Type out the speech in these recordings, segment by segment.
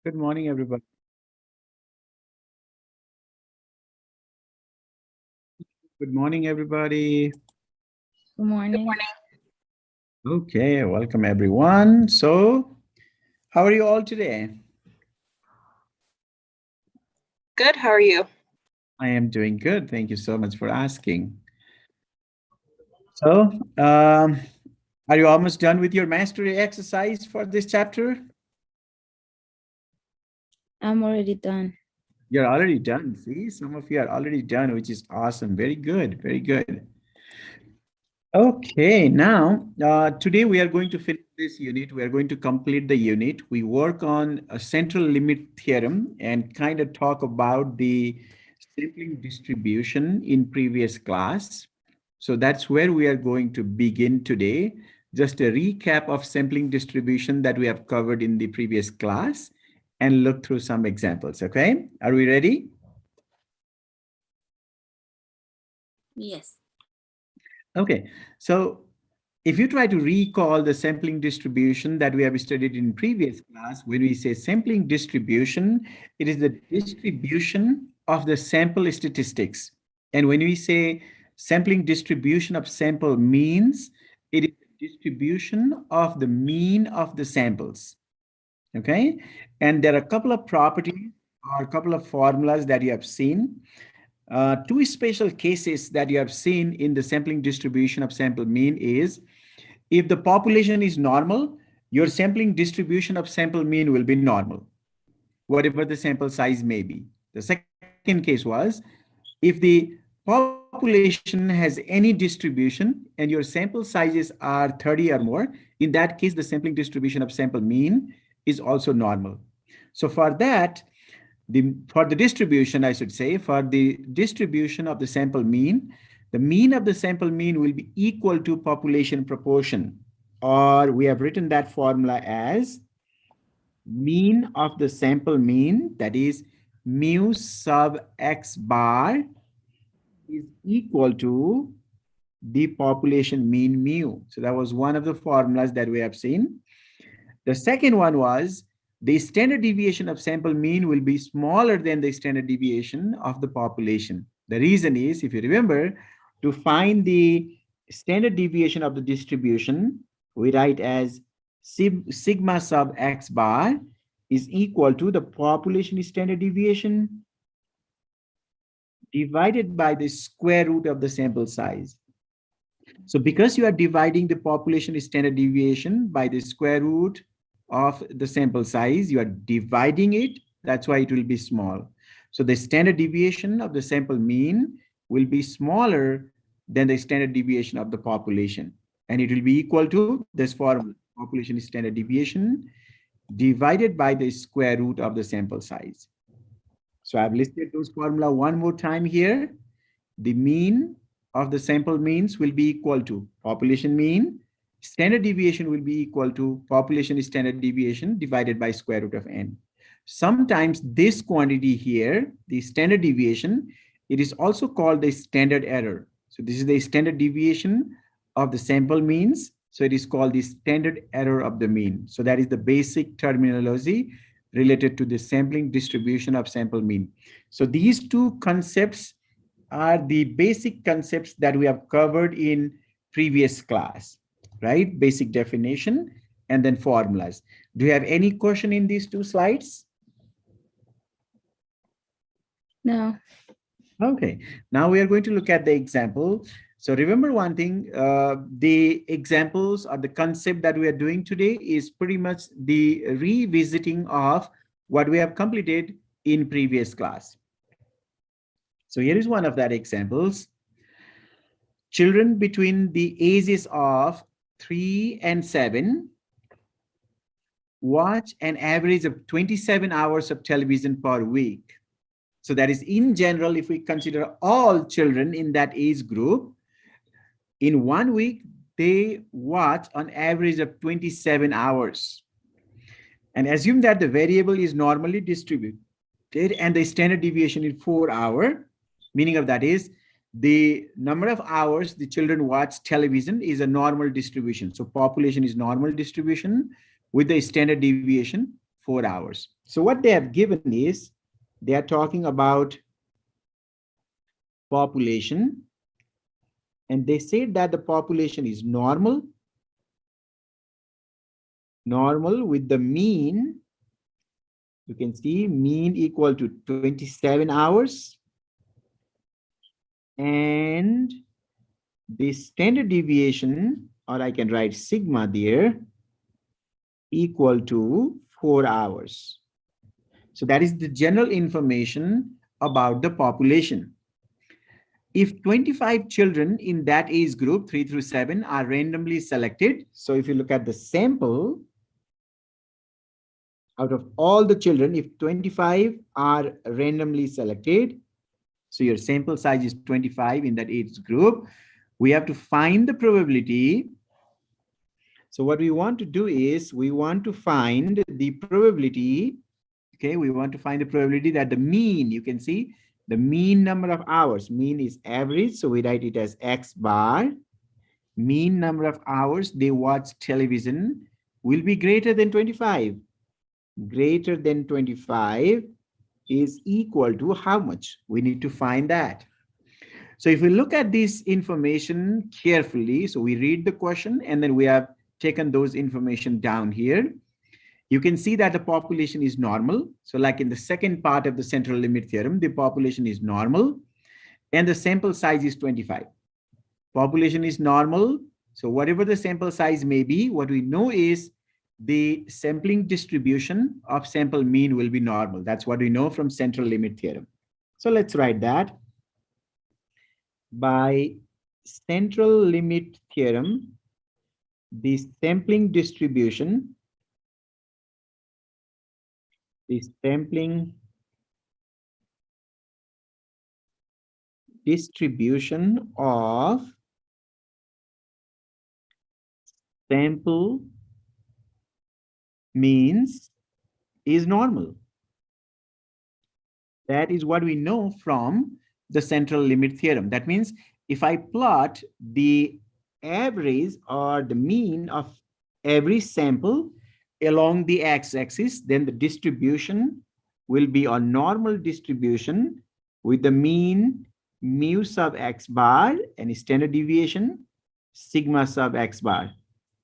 Good morning, everybody. Good morning, everybody. Good morning. Okay, welcome, everyone. So, how are you all today? Good, how are you? I am doing good. Thank you so much for asking. So, are you almost done with your mastery exercise for this chapter? I'm already done. You're already done. See, some of you are already done, which is awesome. Very good. Very good. Okay, now today we are going to finish this unit. We are going to complete the unit. We work on a central limit theorem and kind of talk about the sampling distribution in previous class. So that's where we are going to begin today. Just a recap of sampling distribution that we have covered in the previous class and look through some examples. Okay, are we ready? Yes. Okay, so if you try to recall the sampling distribution that we have studied in previous class, when we say sampling distribution, it is the distribution of the sample statistics. And when we say sampling distribution of sample means, it is the distribution of the mean of the samples. Okay, and there are a couple of properties or a couple of formulas that you have seen. Two special cases that you have seen in the sampling distribution of sample mean is if the population is normal, your sampling distribution of sample mean will be normal, whatever the sample size may be. The second case was if the population has any distribution and your sample sizes are 30 or more, in that case, the sampling distribution of sample mean is also normal. So for that, for the distribution, I should say, for the distribution of the sample mean, the mean of the sample mean will be equal to population proportion, or we have written that formula as mean of the sample mean, that is mu sub x bar is equal to the population mean mu. So that was one of the formulas that we have seen. The second one was the standard deviation of sample mean will be smaller than the standard deviation of the population. The reason is, if you remember, to find the standard deviation of the distribution, we write as sigma sub x bar is equal to the population standard deviation divided by the square root of the sample size. So because you are dividing the population standard deviation by the square root of the sample size, you are dividing it. That's why it will be small. So the standard deviation of the sample mean will be smaller than the standard deviation of the population. And it will be equal to this formula, population standard deviation divided by the square root of the sample size. So I've listed those formula one more time here. The mean of the sample means will be equal to population mean. Standard deviation will be equal to population standard deviation divided by square root of n. Sometimes this quantity here, the standard deviation, it is also called the standard error. So this is the standard deviation of the sample means. So it is called the standard error of the mean. So that is the basic terminology related to the sampling distribution of sample mean. So these two concepts are the basic concepts that we have covered in previous class, right? Basic definition and then formulas. Do you have any question in these two slides? No. Okay, now we are going to look at the example. So remember one thing, the examples or the concept that we are doing today is pretty much the revisiting of what we have completed in previous class. So here is one of that examples. Children between the ages of 3 and 7 watch an average of 27 hours of television per week. So that is in general, if we consider all children in that age group, in 1 week, they watch on average of 27 hours. And assume that the variable is normally distributed and the standard deviation is 4 hours. Meaning of that is the number of hours the children watch television is a normal distribution. So population is normal distribution with the standard deviation 4 hours. So what they have given is, they are talking about population, and they say that the population is normal with the mean, you can see mean equal to 27 hours, and the standard deviation, or I can write sigma there, equal to 4 hours. So that is the general information about the population. If 25 children in that age group, 3 through 7, are randomly selected, so if you look at the sample, out of all the children, if 25 are randomly selected, so your sample size is 25 in that age group, we have to find the probability. So what we want to do is, we want to find the probability, okay, we want to find the probability that the mean, you can see, the mean number of hours, mean is average, so we write it as X bar. Mean number of hours they watch television will be greater than 25. Greater than 25 is equal to how much? We need to find that. So if we look at this information carefully, so we read the question and then we have taken those information down here. You can see that the population is normal. So like in the second part of the central limit theorem, the population is normal and the sample size is 25. Population is normal. So whatever the sample size may be, what we know is the sampling distribution of sample mean will be normal. That's what we know from central limit theorem. So let's write that. By central limit theorem, the sampling distribution of sample means is normal. That is what we know from the central limit theorem. That means if I plot the average or the mean of every sample along the x-axis, then the distribution will be a normal distribution with the mean mu sub x bar and standard deviation sigma sub x bar.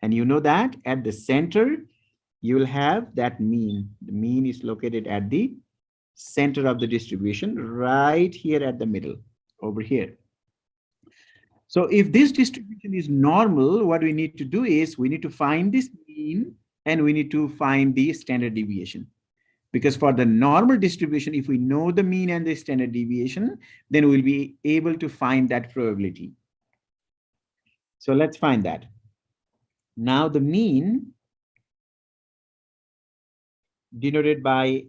And you know that at the center, you will have that mean. The mean is located at the center of the distribution, right here at the middle, over here. So if this distribution is normal, what we need to do is we need to find this mean and we need to find the standard deviation. Because for the normal distribution, if we know the mean and the standard deviation, then we'll be able to find that probability. So let's find that. Now the mean, denoted by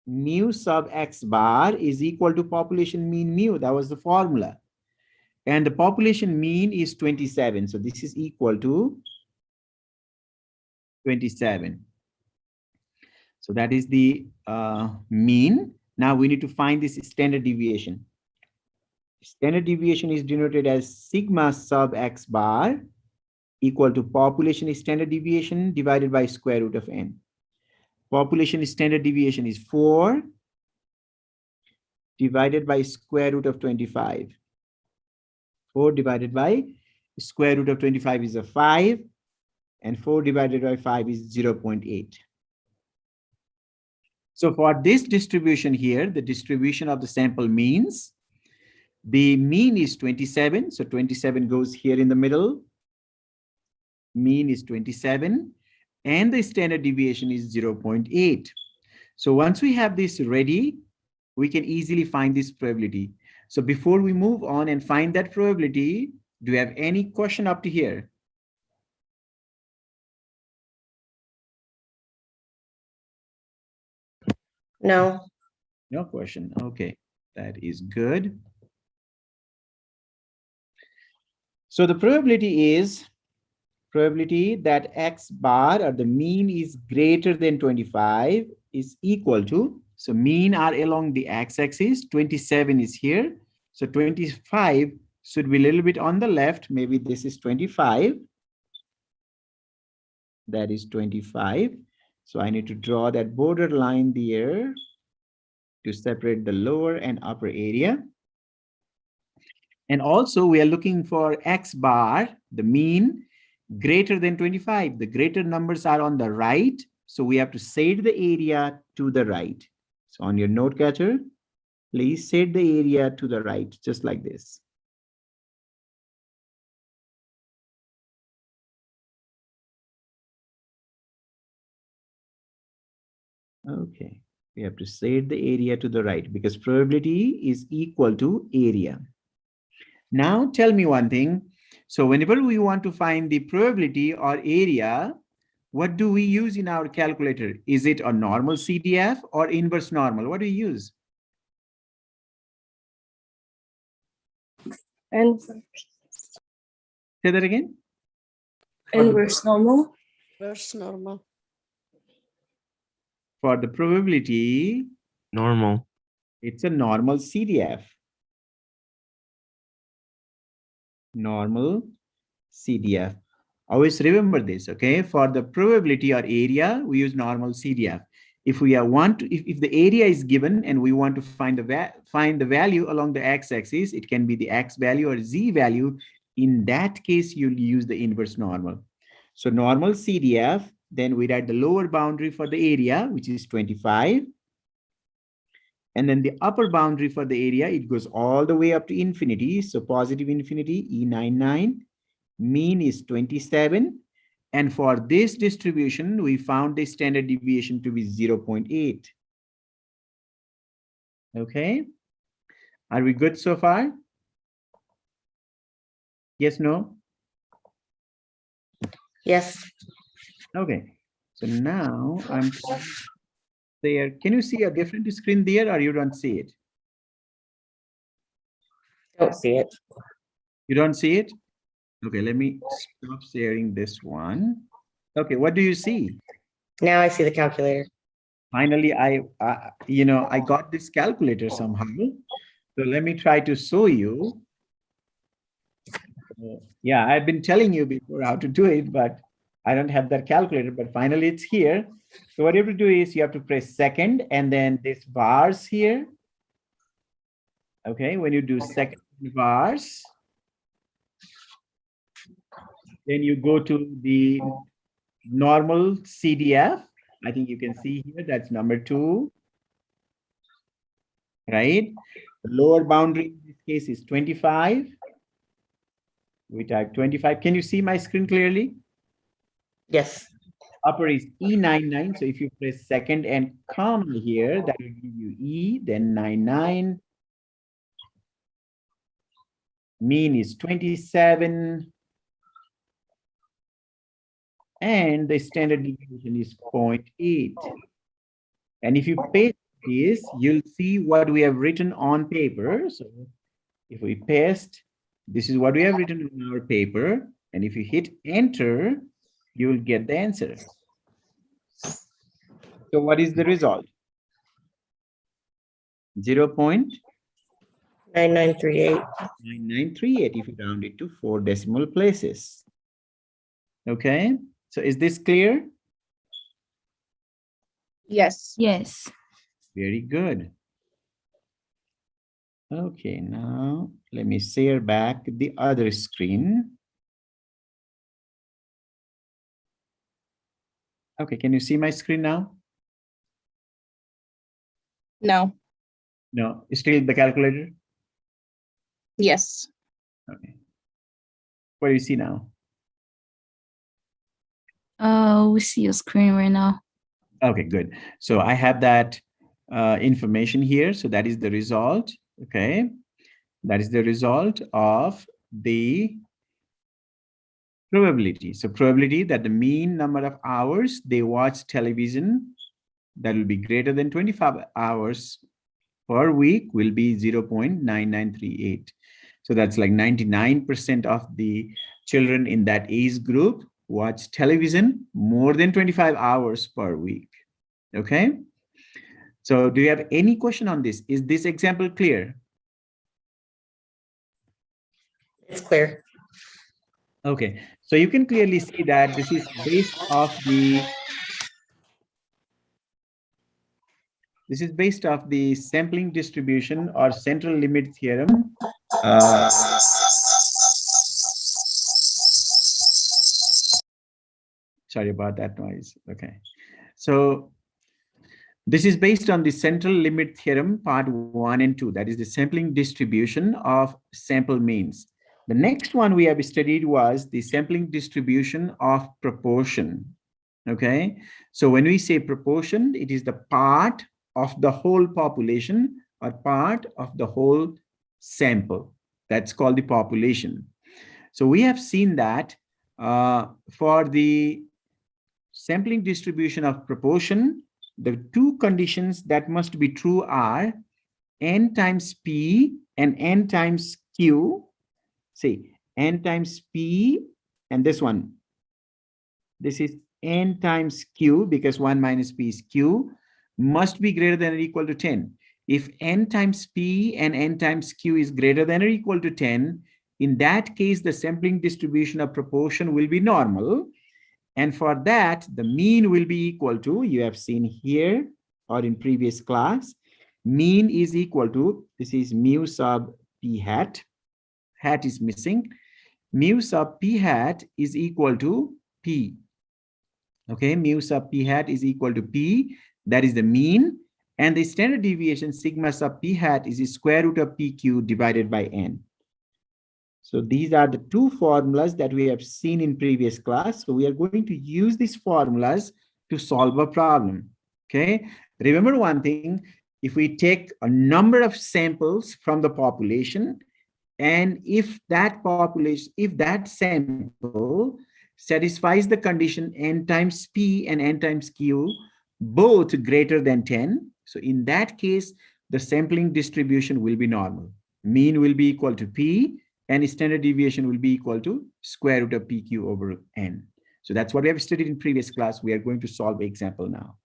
mu sub x bar, is equal to population mean mu. That was the formula. And the population mean is 27. So this is equal to 27. So that is the mean. Now we need to find this standard deviation. Standard deviation is denoted as sigma sub x bar equal to population standard deviation divided by square root of n. Population standard deviation is 4 divided by square root of 25. 4 divided by square root of 25 is a 5, and 4 divided by 5 is 0.8. So for this distribution here, the distribution of the sample means, the mean is 27. So 27 goes here in the middle. Mean is 27. And the standard deviation is 0.8. So once we have this ready, we can easily find this probability. So before we move on and find that probability, do you have any question up to here? No. No question. Okay, that is good. So the probability is that x bar, or the mean, is greater than 25 is equal to, so mean are along the x-axis, 27 is here. So 25 should be a little bit on the left. Maybe this is 25. That is 25. So I need to draw that border line there to separate the lower and upper area. And also we are looking for X bar, the mean, greater than 25. The greater numbers are on the right. So we have to set the area to the right. So on your note catcher, please set the area to the right, just like this. Okay, we have to set the area to the right because probability is equal to area. Now tell me one thing. So whenever we want to find the probability or area, what do we use in our calculator? Is it a normal CDF or inverse normal? What do you use? And Say that again. inverse normal. Inverse normal. For the probability, Normal. it's a normal CDF. Normal CDF. Always remember this, okay? For the probability or area, we use normal CDF. If we want to, if the area is given and we want to find the value along the x-axis, it can be the x value or z value. In that case, you'll use the inverse normal. So normal CDF, then we write the lower boundary for the area, which is 25. And then the upper boundary for the area, it goes all the way up to infinity. So positive infinity, E99. Mean is 27. And for this distribution, we found the standard deviation to be 0.8. Okay. Are we good so far? Yes, no? Yes. Okay. So now I'm there. Can you see a different screen there or you don't see it? Don't see it. You don't see it? Okay, let me stop sharing this one. Okay, what do you see? Now I see the calculator. Finally, I got this calculator somehow. So let me try to show you. Yeah, I've been telling you before how to do it, but I don't have that calculator, but finally it's here. So what you have to do is you have to press second and then this bars here. Okay, when you do second bars, then you go to the normal CDF. I think you can see here, that's number 2. Right? The lower boundary in this case is 25. We type 25. Can you see my screen clearly? Yes. Upper is E99. So if you press second and comma here, that will give you E, then 99. Mean is 27. And the standard deviation is 0.8. And if you paste this, you'll see what we have written on paper. So if we paste, this is what we have written on our paper. And if you hit enter, you will get the answer. So what is the result? 9938. 0.9938 if you round it to 4 decimal places. Okay, so is this clear? Yes. Yes. Very good. Okay, now let me share back the other screen. Okay, can you see my screen now? No. No, still the calculator? Yes. Okay. What do you see now? We see your screen right now. Okay, good. So I have that information here. So that is the result. Okay. That is the result of the probability. So probability that the mean number of hours they watch television that will be greater than 25 hours per week will be 0.9938. So that's like 99% of the children in that age group watch television more than 25 hours per week. Okay. So do you have any question on this? Is this example clear? It's clear. Okay. So you can clearly see that this is based off the This is based off the sampling distribution or central limit theorem. Sorry about that noise. Okay. So this is based on the central limit theorem, part 1 and 2. That is the sampling distribution of sample means. The next one we have studied was the sampling distribution of proportion. Okay. So when we say proportion, it is the part of the whole population or part of the whole sample. That's called the population. So we have seen that for the sampling distribution of proportion, the two conditions that must be true are n times p and n times q. See, n times p and this one. This is n times q because 1 minus p is q must be greater than or equal to 10. If n times p and n times q is greater than or equal to 10, in that case, the sampling distribution of proportion will be normal. And for that, the mean will be equal to, you have seen here or in previous class, mean is equal to, this is mu sub p hat, hat is missing, mu sub p hat is equal to p. Okay, mu sub p hat is equal to p, that is the mean, and the standard deviation sigma sub p hat is the square root of pq divided by n. So these are the two formulas that we have seen in previous class. So we are going to use these formulas to solve a problem. Okay. Remember one thing, if we take a number of samples from the population, and if that sample satisfies the condition n times p and n times q, both greater than 10. So in that case, the sampling distribution will be normal. Mean will be equal to p, and standard deviation will be equal to square root of pq over n. So that's what we have studied in previous class. We are going to solve the example now.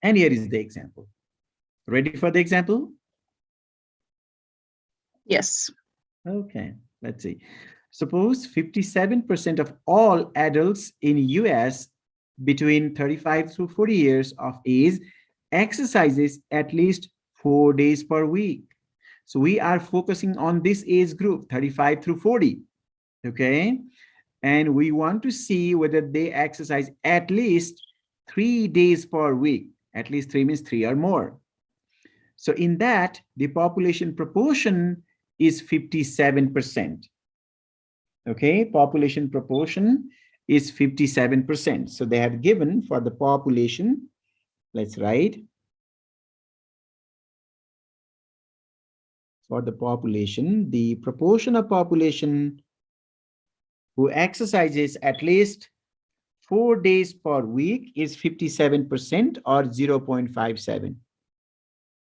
And here is the example. Ready for the example? Yes. Okay, let's see. Suppose 57% of all adults in US between 35 to 40 years of age exercises at least 4 days per week. So we are focusing on this age group, 35 through 40, okay? And we want to see whether they exercise at least 3 days per week. At least 3 means 3 or more. So in that, the population proportion is 57%. Okay, population proportion is 57%. So they have given for the population, let's write. For the population, the proportion of population who exercises at least 4 days per week is 57% or 0.57.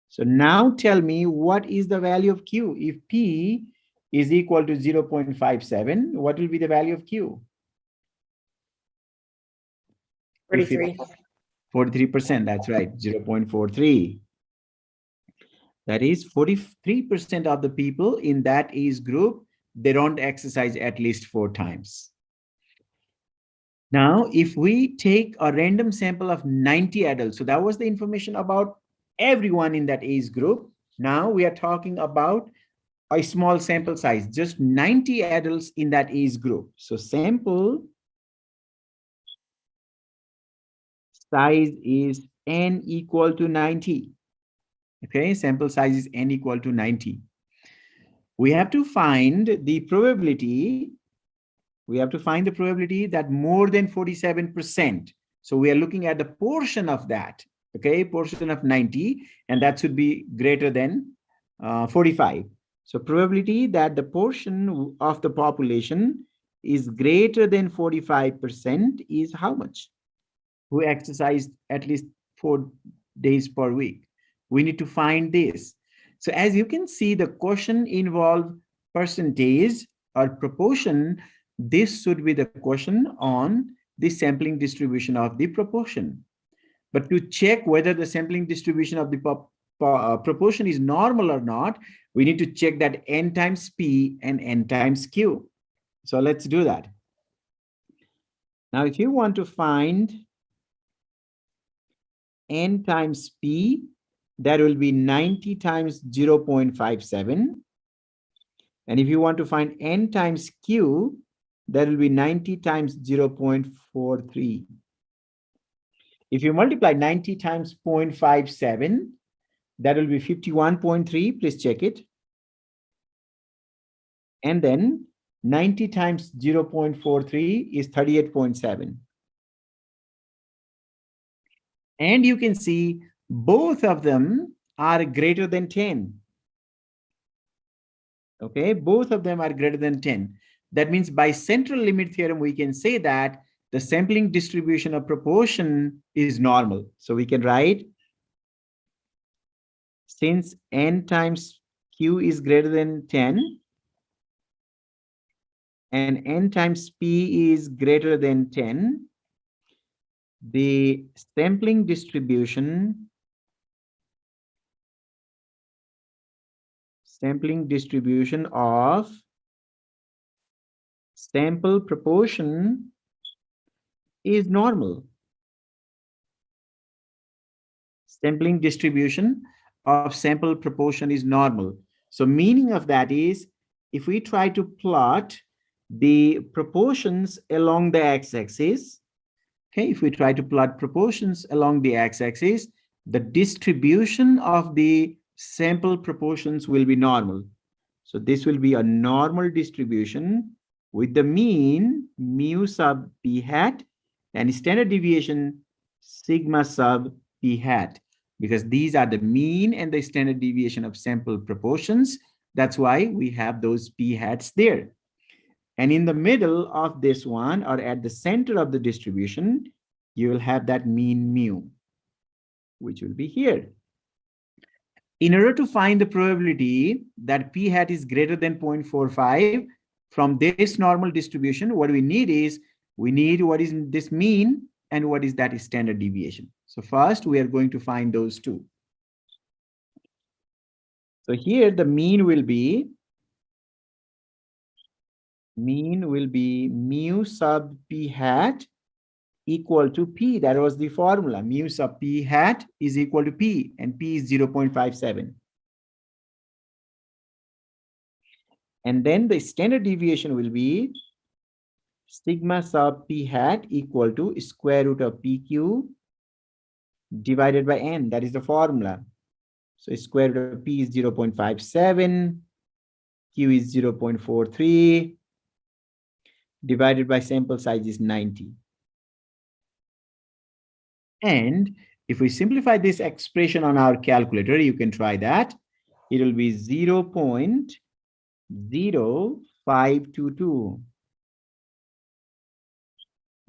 So now tell me what is the value of Q? If P is equal to 0.57, what will be the value of Q? 43. 43%, that's right, 0.43. That is 43% of the people in that age group, they don't exercise at least 4 times. Now, if we take a random sample of 90 adults, so that was the information about everyone in that age group. Now we are talking about a small sample size, just 90 adults in that age group. So sample size is n equal to 90. Okay, sample size is n equal to 90. We have to find the probability. We have to find the probability that more than 47%. So we are looking at the portion of that, okay, portion of 90, and that should be greater than 45. So probability that the portion of the population is greater than 45% is how much? Who exercised at least 4 days per week. We need to find this. So as you can see, the question involves percentage or proportion. This should be the question on the sampling distribution of the proportion. But to check whether the sampling distribution of the proportion is normal or not, we need to check that n times p and n times q. So let's do that. Now, if you want to find n times p, that will be 90 times 0.57. And if you want to find n times q, that will be 90 times 0.43. If you multiply 90 times 0.57, that will be 51.3. Please check it. And then 90 times 0.43 is 38.7. And you can see both of them are greater than 10. Okay, both of them are greater than 10. That means by central limit theorem, we can say that the sampling distribution of proportion is normal. So we can write, since n times q is greater than 10, and n times p is greater than 10, the sampling distribution of sample proportion is normal. Sampling distribution of sample proportion is normal. So meaning of that is, if we try to plot the proportions along the x-axis, okay, if we try to plot proportions along the x-axis, the distribution of the sample proportions will be normal. So this will be a normal distribution with the mean mu sub p hat and standard deviation sigma sub p hat, because these are the mean and the standard deviation of sample proportions. That's why we have those p hats there. And in the middle of this one, or at the center of the distribution, you will have that mean mu, which will be here. In order to find the probability that p hat is greater than 0.45 from this normal distribution, what we need is, we need what is this mean and what is that standard deviation. So first, we are going to find those two. So here the mean will be mu sub p hat equal to p. That was the formula. Mu sub p hat is equal to p, and p is 0.57. And then the standard deviation will be sigma sub p hat equal to square root of pq divided by n. That is the formula. So square root of p is 0.57, q is 0.43, divided by sample size is 90. And if we simplify this expression on our calculator, you can try that. It will be 0.0522.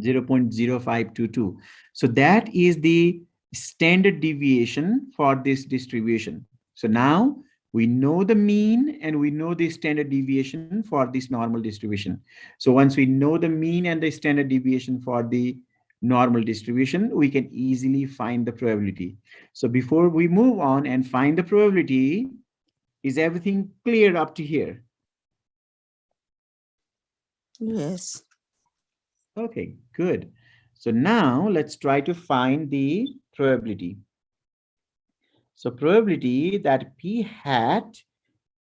0.0522. So that is the standard deviation for this distribution. So now we know the mean and we know the standard deviation for this normal distribution. So once we know the mean and the standard deviation for the normal distribution, we can easily find the probability. So before we move on and find the probability, is everything clear up to here? Yes. Okay, good. So now let's try to find the probability. So probability that p hat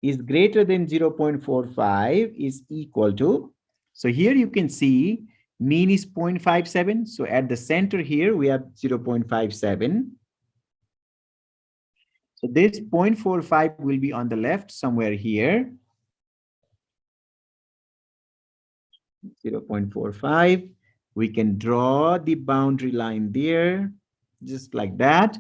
is greater than 0.45 is equal to, so here you can see mean is 0.57. So at the center here, we have 0.57. So this 0.45 will be on the left somewhere here. 0.45. We can draw the boundary line there, just like that.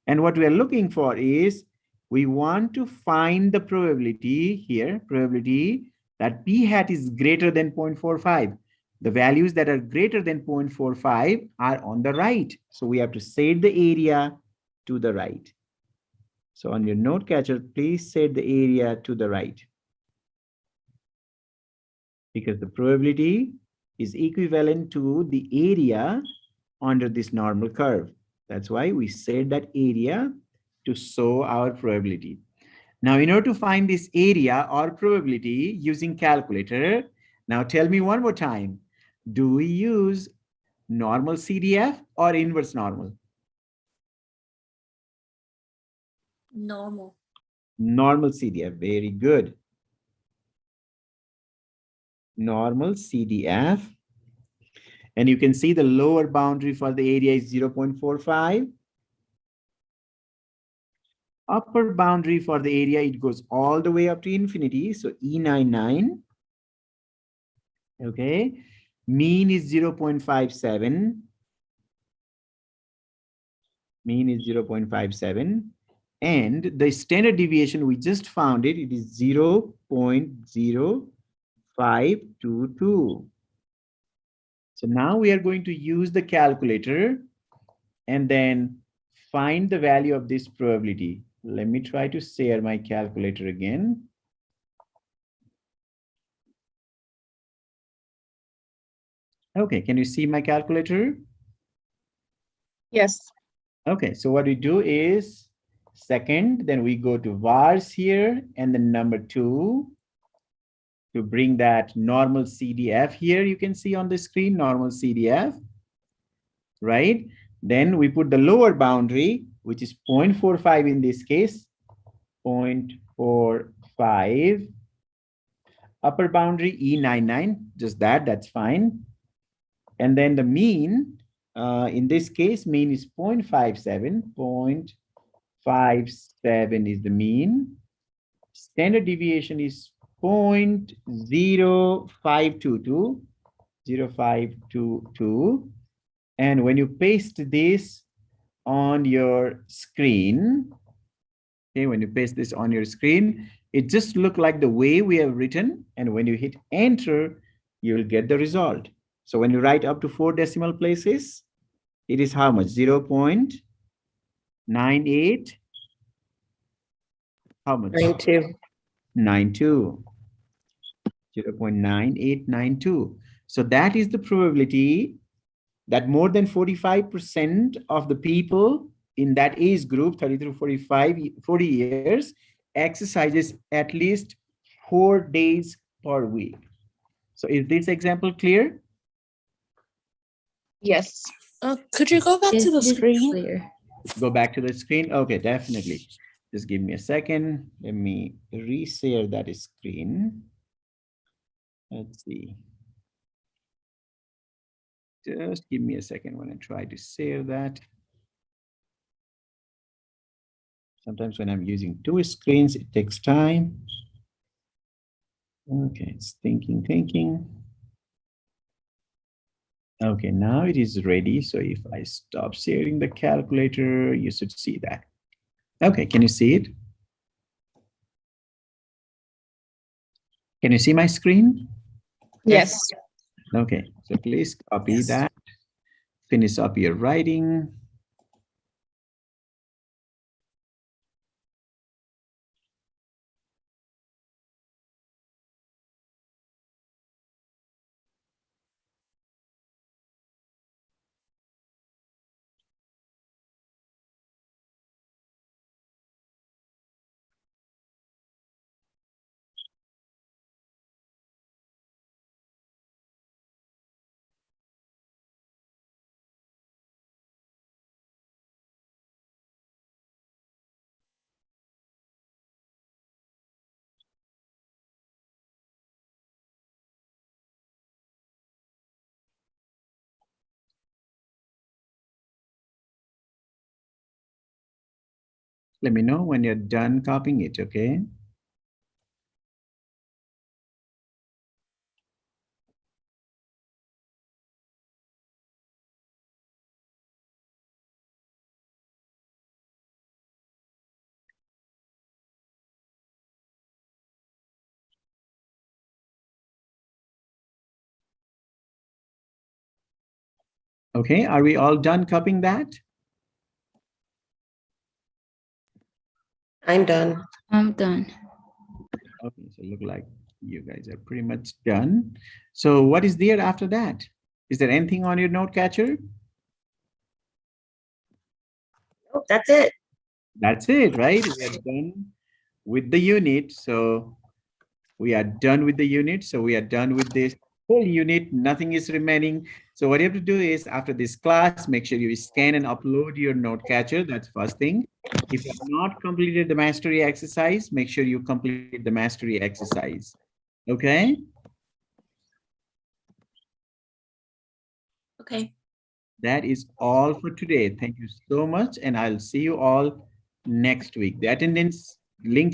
And what we are looking for is, we want to find the probability here, probability that p hat is greater than 0.45. The values that are greater than 0.45 are on the right. So we have to set the area to the right. So on your note catcher, please set the area to the right, because the probability is equivalent to the area under this normal curve. That's why we set that area to show our probability. Now, in order to find this area or probability using calculator, now tell me one more time, do we use normal CDF or inverse normal? Normal. Normal CDF. Very good. Normal CDF. And you can see the lower boundary for the area is 0.45. Upper boundary for the area, it goes all the way up to infinity. So E99. Okay. Mean is 0.57. Mean is 0.57. And the standard deviation, we just found it. It is 0.0522. So now we are going to use the calculator and then find the value of this probability. Let me try to share my calculator again. Okay, can you see my calculator? Yes. Okay, so what we do is second, then we go to vars here and then number 2 to bring that normal CDF here. You can see on the screen, normal CDF, right? Then we put the lower boundary, which is 0.45 in this case, 0.45. Upper boundary E99, just that, that's fine. And then the mean, in this case, mean is 0.57. 0.57 is the mean. Standard deviation is 0.0522. 0.0522. And when you paste this on your screen, okay, when you paste this on your screen, it just looks like the way we have written. And when you hit enter, you will get the result. So when you write up to 4 decimal places, it is how much? 0.98. How much? 92. 92. 0.9892. So that is the probability that more than 45% of the people in that age group, 30 to 40 years, exercises at least 4 days per week. So is this example clear? Yes. Could you go back to the It is screen? clear. Go back to the screen. Okay, definitely. Just give me a second. Let me re-share that screen. Let's see. Just give me a second when I try to share that. Sometimes when I'm using 2 screens, it takes time. Okay, it's thinking. Okay, now it is ready. So if I stop sharing the calculator, you should see that. Okay, can you see it? Can you see my screen? Yes. Okay, so please copy that. Finish up your writing. Let me know when you're done copying it, okay? Okay, are we all done copying that? I'm done. I'm done. Okay, so look like you guys are pretty much done. So what is there after that? Is there anything on your note catcher? Nope, that's it. That's it, right? We are done with the unit. So we are done with the unit. So we are done with this whole unit, nothing is remaining. So what you have to do is after this class, make sure you scan and upload your note catcher. That's first thing. If you have not completed the mastery exercise, make sure you complete the mastery exercise. Okay? Okay. That is all for today. Thank you so much. And I'll see you all next week. The attendance link